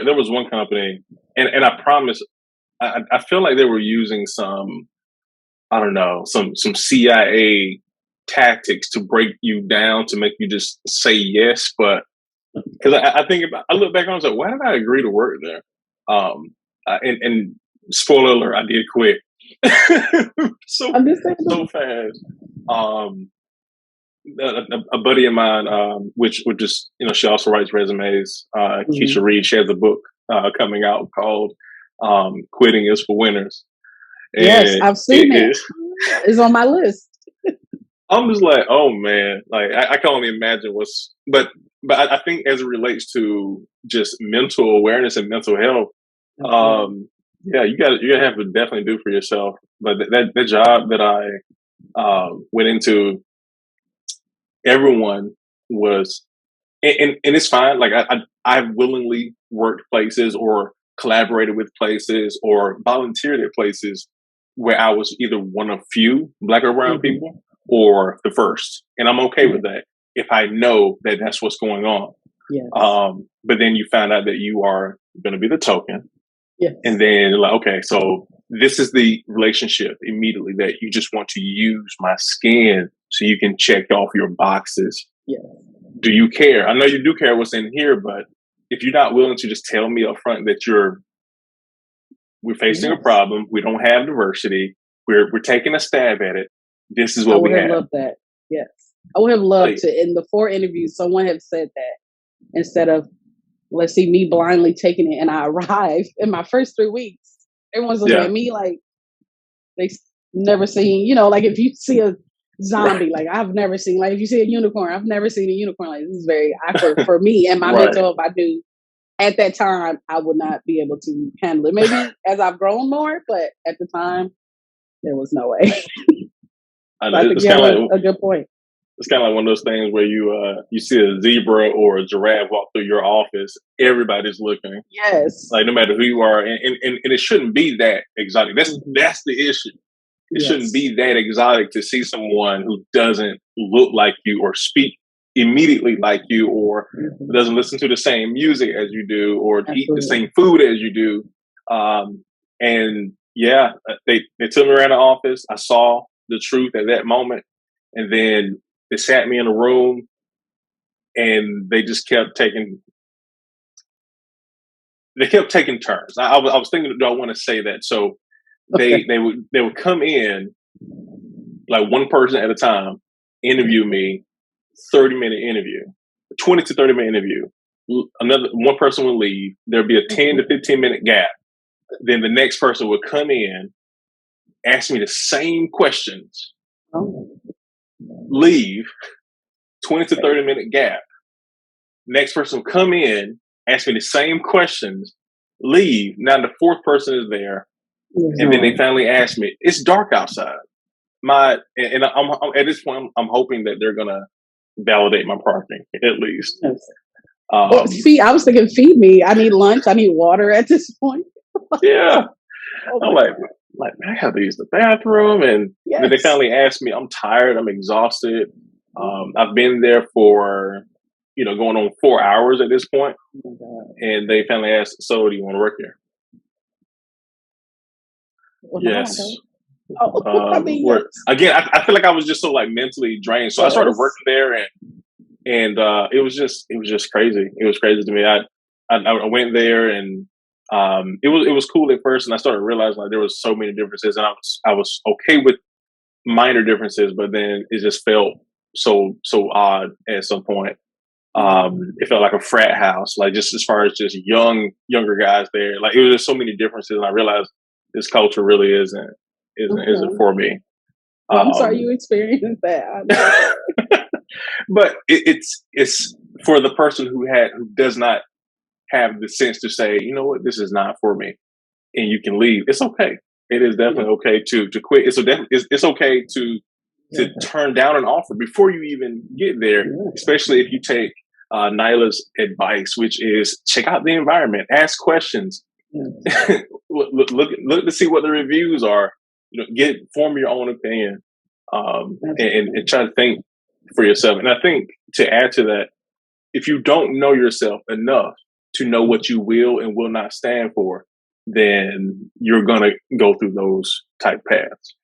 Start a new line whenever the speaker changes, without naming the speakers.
there was one company, and I promise, I feel like they were using some, I don't know, some CIA tactics to break you down to make you just say yes. But because I think about, I look back on, I was like, why did I agree to work there? And spoiler alert, I did quit so so fast. A buddy of mine, which would just, she also writes resumes. Keisha Reed, she has a book coming out called "Quitting Is for Winners." And
yes, I've seen it. It's on my list.
I'm just like, oh man, like I can only imagine but I think as it relates to just mental awareness and mental health, yeah, you gotta have to definitely do for yourself. But that job that I went into, everyone was, and it's fine. Like I've willingly worked places or collaborated with places or volunteered at places where I was either one of few Black or brown people or the first. And I'm okay with that if I know that that's what's going on.
Yes.
But then you find out that you are going to be the token.
Yes.
And then like, okay, so this is the relationship immediately that you just want to use my skin so you can check off your boxes.
Yes.
Do you care? I know you do care what's in here, but if you're not willing to just tell me up front that we're facing a problem, we don't have diversity, we're taking a stab at it, this is what we have.
I would have loved that. Yes. I would have loved to, in the 4 interviews, someone have said that instead of, let's see, me blindly taking it and I arrive in my first 3 weeks. Everyone's looking at me like they never seen, like if you see a zombie, like I've never seen, like if you see a unicorn, I've never seen a unicorn. Like this is very awkward for me and my mental health. I do. At that time, I would not be able to handle it. Maybe as I've grown more, but at the time, there was no way. I think you have a good point.
It's kind of like one of those things where you see a zebra or a giraffe walk through your office, everybody's looking.
Yes.
Like no matter who you are, and it shouldn't be that exotic. That's the issue. It shouldn't be that exotic to see someone who doesn't look like you or speak immediately like you or doesn't listen to the same music as you do or eat the same food as you do. And yeah, they took me around the office. I saw the truth at that moment. And then they sat me in a room and they just kept taking turns. I was thinking, do I want to say that? So they would come in like one person at a time, interview me, 30-minute interview, 20 to 30-minute interview. One person would leave. There'd be a 10 to 15-minute gap. Then the next person would come in, ask me the same questions, leave, 20 to 30-minute gap. Next person would come in, ask me the same questions, leave. Now the 4th person is there. And then they finally asked me, it's dark outside. I'm at this point, I'm hoping that they're going to validate my parking at least.
I was thinking, feed me. I need lunch. I need water at this point.
Yeah. I'm like, man, I have to use the bathroom. And then they finally asked me, I'm tired. I'm exhausted. I've been there for, going on 4 hours at this point. And they finally asked, so do you want to work here? Yes. Again, I feel like I was just so like mentally drained. So I started working there and it was just crazy. It was crazy to me. I went there and it was cool at first, and I started realizing like there was so many differences, and I was okay with minor differences, but then it just felt so odd at some point. It felt like a frat house, like just as far as just younger guys there. Like it was just so many differences, and I realized this culture really isn't for me.
I'm sorry you experienced that.
But it's for the person who does not have the sense to say, you know what, this is not for me, and you can leave. It's okay. It is definitely okay to quit. It's okay to turn down an offer before you even get there, especially if you take Nyla's advice, which is check out the environment, ask questions, look to see what the reviews are. Form your own opinion, and try to think for yourself. And I think to add to that, if you don't know yourself enough, to know what you will and will not stand for, then you're going to go through those type paths.